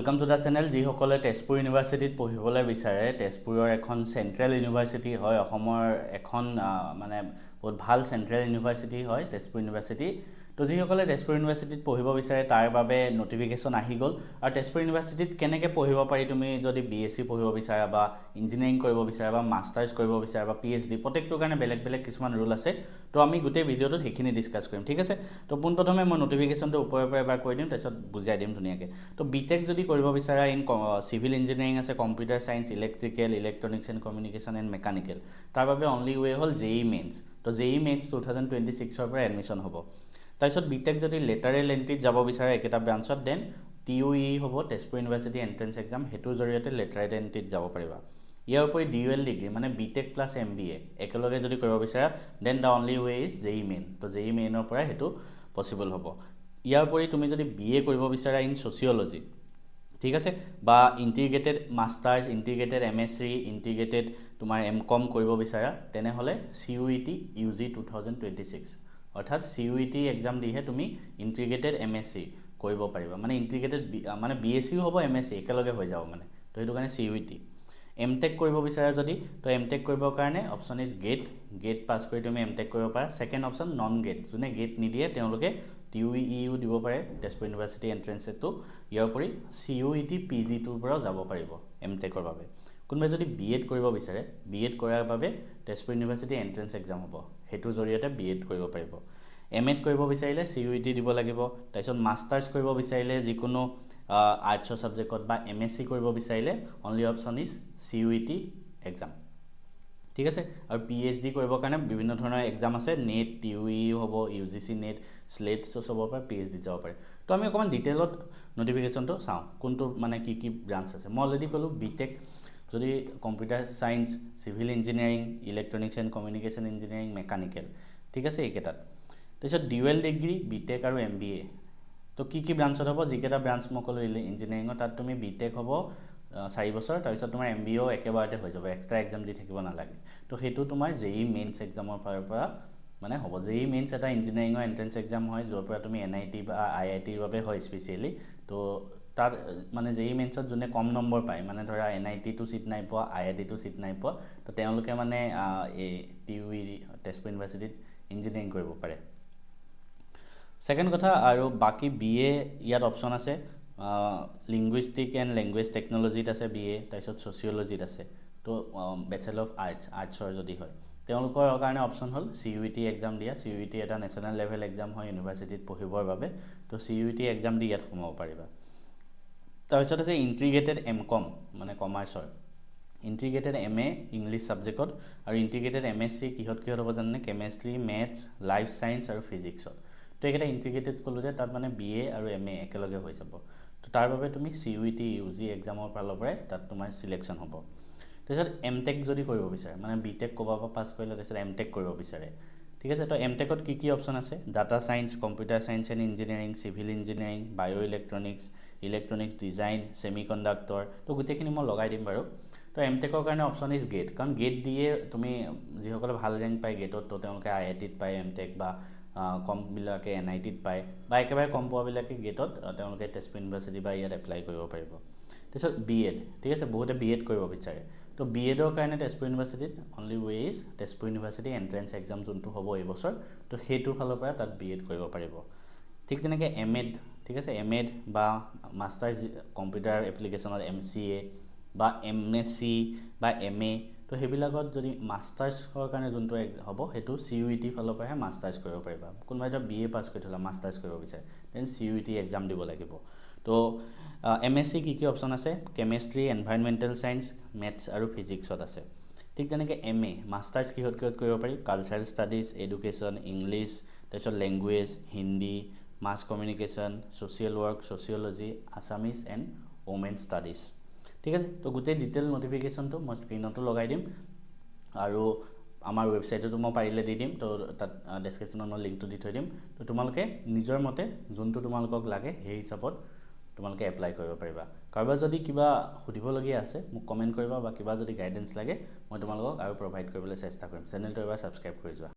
Welcome to the channel. যিসকলে তেজপুৰ ইউনিভাৰ্চিটিত পঢ়িবলৈ বিচাৰে তেজপুৰৰ এখন চেন্ট্ৰেল ইউনিভাৰ্চিটি হয় অসমৰ এখন মানে বহুত ভাল চেন্ট্ৰেল ইউনিভাৰ্চিটি হয় তেজপুৰ ইউনিভাৰ্চিটি তো যিসকলে তেজপুৰ ইউনিভাৰ্চিটিত পঢ়িব বিচাৰে তাৰ বাবে নটিফিকেশন আহি গল আৰু তেজপুৰ ইউনিভাৰ্চিটিত কেনেকৈ পঢ়িব পাৰি তুমি যদি বিএসসি পঢ়িব বিচাৰা বা ইঞ্জিনিয়াৰিং কৰিব বিচাৰা বা মাষ্টাৰ্ছ কৰিব বিচাৰা বা পিএইচডি প্ৰত্যেকটোৰ কাৰণে বেলেগ বেলেগ কিছুমান ৰুল আছে তো আমি গোটেই ভিডিঅ'টোত সেইখিনি ডিসকাস কৰিম ঠিক আছে তো পোনপ্ৰথমে মই নটিফিকেশনটো ওপৰৰ পৰা এবাৰ কৈ দিম তাৰপিছত বুজাই দিম ধুনীয়াকৈ তো বিটেক যদি কৰিব বিচাৰা ইন সিভিল ইঞ্জিনিয়াৰিং আছে computer science electrical electronics and communication and mechanical তাৰ বাবে অনলি ৱে হ'ল জেই মেইনছ তো জেই মেইনছ 2026 ৰ পৰা এডমিশন হ'ব তাৰপিছত বিটেক যদি লেটাৰেল এন্ট্ৰিত যাব বিচাৰে একেটা ব্ৰাঞ্চত দেন টিউই হ'ব তেজপুৰ ইউনিভাৰ্চিটি এন্ট্ৰেন্স এক্সাম হেতুৰ জৰিয়তে লেটাৰেল এন্ট্ৰিত যাব পাৰিবা ইয়াৰ উপৰি ডিউএল ডিগ্ৰী মানে বিটেক প্লাছ এমবিএ একেলগে যদি কৰিব বিচাৰা then the only way is JEE main তো জেই মেইনৰ পৰা হেতু পসিবল হ'ব ইয়াৰ উপৰি তুমি যদি বিএ কৰিব বিচাৰা ইন সোশিয়োলজি ঠিক আছে বা integrated masters integrated MSc integrated তোমাৰ এমকম কৰিব বিচাৰা তেনে হলে সিইউটি ইউজি 2026 অৰ্থাৎ সিইউটি এক্সাম দিহে তুমি ইন্টিগ্ৰেটেড এমএসসি কৰিব পাৰিবা মানে ইন্টিগ্ৰেটেড মানে বিএসসি হ'ব এমএসসি একেলগে হৈ যাব মানে তো হেতু কাৰণে সিইউটি এমটেক কৰিব বিচাৰা যদি তো এমটেক কৰিবৰ কাৰণে অপচন ইজ গেট পাস কৰি তুমি এমটেক কৰিব পাৰা সেকেন্ড অপচন নন গেট যোনে গেট নিদিয়ে তেওঁলোকে টিউইইউ দিব পাৰে তেজপুৰ ইউনিভাৰ্চিটি এন্ট্ৰেন্সটো ইয়াৰ উপৰি সিইউটি পিজি2 পৰা যাব পাৰিব এমটেকৰ বাবে কোনবা যদি বিএড কৰিব বিচাৰে বিএড কৰাৰ বাবে তেজপুৰ ইউনিভাৰ্চিটি এন্ট্ৰেন্স এক্সাম হ'ব হেতুৰ জৰিয়তে বিএড কৰিব পাৰিব এমএড কৰিব বিচাৰিলে সিইউটি দিব লাগিব তাৰপিছত মাষ্টাৰ্ছ কৰিব বিচাৰিলে যিকোনো আৰ্টছৰ সাবজেক্টত বা এমএসসি কৰিব বিচাৰিলে only option is CUET exam ঠিক আছে আৰু পিএইচডি কৰিবৰ কাৰণে বিভিন্ন ধৰণৰ এক্সাম আছে নেট টিউই হ'ব ইউজিসি নেট স্লেট সব পৰা পিএইচডি যাব পাৰে তো আমি অকমান ডিটেইলত নটিফিকেশনটো চাওঁ কোনটো মানে কি ব্ৰাঞ্চ আছে মই অলৰেডি কলো বিটেক যদি computer science civil engineering electronics and communication engineering mechanical ঠিক আছে এইকেইটাত তাৰপিছত ডিউৱেল ডিগ্ৰী বিটেক আৰু এমবিএ তো কি ব্ৰাঞ্চত হ'ব যিকেইটা ব্ৰাঞ্চ মই ক'লো ইঞ্জিনিয়াৰিঙৰ তাত তুমি বিটেক হ'ব 4 বছৰ তাৰপিছত তোমাৰ এমবিএও একেবাৰতে হৈ যাব এক্সট্ৰা এক্সাম দি থাকিব নালাগে তো হেতু তোমাৰ জেই মেইনছ এক্সামৰ পৰা মানে হ'ব জেই মেইনছ এটা ইঞ্জিনিয়াৰিঙৰ এন্ট্ৰেন্স এক্সাম হয় যৰ পৰা তুমি এনআইটি বা আইআইটিৰ বাবে হয় স্পেশালি তো তাত মানে জেই মেইনছত যোনে কম নম্বৰ পায় মানে ধৰা এনআইটি টু সিট নাই পোৱা আইআইটি টু সিট নাই পোৱা তো তেওঁলোকে মানে এই টিউই তেজপুৰ ইউনিভাৰ্চিটিত ইঞ্জিনিয়াৰিং কৰিব পাৰে সেকেন্ড কথা আৰু বাকি বিএ ইয়াত অপচন আছে লিঙ্গুইস্টিক এণ্ড ল্যাঙ্গুৱেজ টেকনলজিত আছে বিএ তাৰপিছত সোশিয়োলজিত আছে তো বেচেলৰ অফ আৰ্টছৰ যদি হয় তেওঁলোকৰ কাৰণে অপচন হ'ল সিইউটি এক্সাম দিয়া সিইউটি এটা নেশ্যনেল লেভেল এক্সাম হয় ইউনিভাৰ্চিটিত পঢ়িবৰ বাবে তো সিইউটি এক্সাম দি ইয়াত সোমাব পাৰিবা তাৰপিছত আছে ইন্টিগ্ৰেটেড এমকম মানে কমাৰ্চৰ ইন্টিগ্ৰেটেড এমএ ইংলিছ সাবজেক্টত আৰু ইন্টিগ্ৰেটেড এমএসসি কিহত হ'ব জানে কেমিষ্ট্ৰি মেথছ লাইফ সায়েন্স আৰু ফিজিক্সত তো এটা ইন্টিগ্ৰেটেড কলো যে তাত মানে বিএ আৰু এমএ একেলগে হৈ যাব তো তাৰ বাবে তুমি সিইউটি ইউজি এক্সামৰ ফালৰ পৰা তাত তোমাৰ সিলেকশন হ'ব তাৰপিছত এমটেক যদি কৰিব বিচাৰে মানে বিটেক কোবাৰ পৰা পাছ কৰিলে তাৰপিছত এমটেক কৰিব বিচাৰে ঠিক আছে তো এমটেকত কি অপচন আছে data science computer science and engineering civil engineering বায়ো ইলেক্ট্ৰনিক্স ডিজাইন সেমিকন্ডাক্টৰ তো গোটেইখিনি মই লগাই দিম বাৰু তো এমটেকৰ কাৰণে অপচন ইজ গেট কাৰণ গেট দিয়ে তুমি যিসকলে ভাল ৰেংক পায় গেটত তো তেওঁলোকে আইআইটিত পায় এমটেক বা কম বিলাকে এনআইটিত পায় বা একেবাৰে কম পোৱা বিলাকে গেটত তেওঁলোকে তেজপুৰ ইউনিভাৰ্চিটি বা ইয়াত এপ্লাই কৰিব পাৰিব তাৰপিছত বিএড ঠিক আছে বহুতে বিএড কৰিব বিচাৰে তো বিএডৰ কাৰণে তেজপুৰ ইউনিভাৰ্চিটিত only way is Tezpur university entrance exam যোনটো হ'ব এই বছৰ তো সেইটোৰ ফালৰ পৰা তাত বিএড কৰিব পাৰিব ঠিক তেনেকৈ এমএড ঠিক আছে এমএড বা মাষ্টাৰ্ছ কম্পিউটাৰ এপ্লিকেশ্যনত এমচিএ বা এমএসসি বা এমএ তো সেইবিলাকত যদি মাষ্টাৰ্ছৰ কাৰণে যোনটো হ'ব হেতু সিইউটি ফালৰ পৰা মাষ্টাৰ্ছ কৰিব পাৰিবা কোনোবাই এটা বিএ পাছ কৰি থলা মাষ্টাৰ্ছ কৰিব বিচাৰে দেন সিইউটি এক্সাম দিব লাগিব তো এমএসসি কি অপচন আছে কেমিষ্ট্ৰি এনভাইৰনমেন্টেল সায়েন্স মেথছ আৰু ফিজিক্সত আছে ঠিক তেনেকৈ এমএ মাষ্টাৰ্ছ কিহত কৰিব পাৰি কালচাৰেল ষ্টাডিজ এডুকেশ্যন ইংলিছ তাৰপিছত language Hindi mass communication social work sociology Assamese and women studies ঠিক আছে তো গোটেই ডিটেইল নটিফিকেশনটো মই স্ক্ৰিনতো লগাই দিম আৰু আমাৰ ৱেবছাইটতো মই পাৰিলে দি দিম তো তাত ডেসক্ৰিপচনত মই লিংকটো দি থৈ দিম তো তোমালোকে নিজৰ মতে যোনটো তোমালোকক লাগে সেই হিচাপত তোমালোকে এপ্লাই কৰিব পাৰিবা কাৰোবাৰ যদি কিবা সুধিবলগীয়া আছে মোক কমেন্ট কৰিবা বা কিবা যদি গাইডেন্স লাগে মই তোমালোকক আৰু প্ৰভাইড কৰিবলৈ চেষ্টা কৰিম চেনেলটো এবাৰ সাবস্ক্ৰাইব কৰি যোৱা